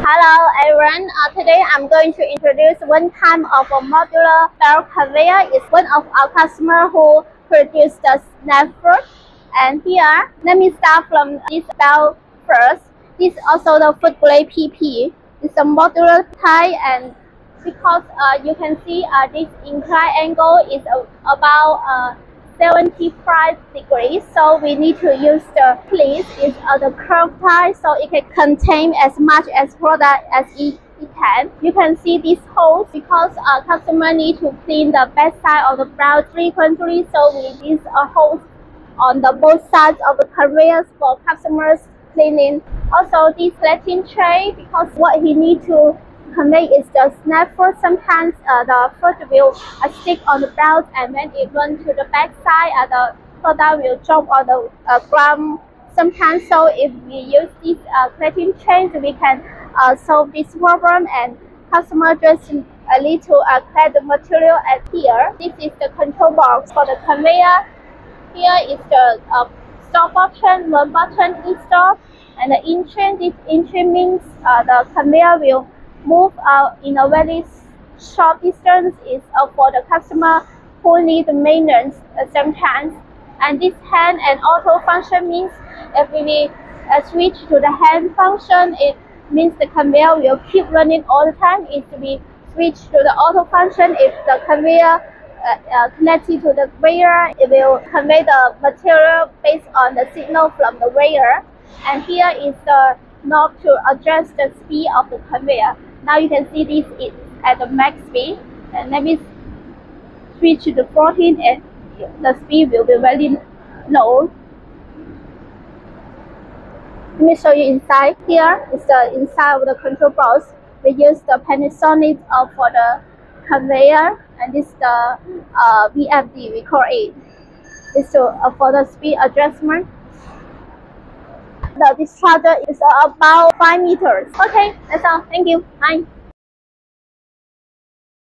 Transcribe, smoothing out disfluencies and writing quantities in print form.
Hello everyone, today I'm going to introduce one type of a modular belt conveyor. It's one of our customers who produced the snap fruit. And here, let me start from this belt first. This is also the food grade PP. It's a modular type, and because you can see this incline angle is about 75 degrees, so we need to use the pleat is the curved type, so it can contain as much as product as it can. You can see these holes because customer need to clean the back side of the belt frequently, so we use a hose on the both sides of the conveyors for customers cleaning. Also, this plating tray, because what he need to convey is the snap fruit. Sometimes the fruit will stick on the belt, and when it runs to the back side, the product will drop on the ground sometimes. So if we use this plating tray, we can solve this problem, and customer just need to clear the material at here. This is the control box for the conveyor. Here is the stop option, one button is stop, and the in-train. This in-train means the conveyor will move in a very short distance. Is for the customer who need maintenance sometimes. And this hand and auto function means if we switch to the hand function, it means the conveyor will keep running all the time. If we switch to the auto function, if the conveyor connected to the conveyor, it will convey the material based on the signal from the conveyor. And here is the knob to adjust the speed of the conveyor. Now you can see this is at the max speed, and let me switch to 14, and the speed will be very low. Let me show you inside. Here is the inside of the control box. We use the Panasonic for the conveyor, and this is the VFD we call it. This is for the speed adjustment. The discharger is about 5 meters. Okay, that's all. Thank you. Bye.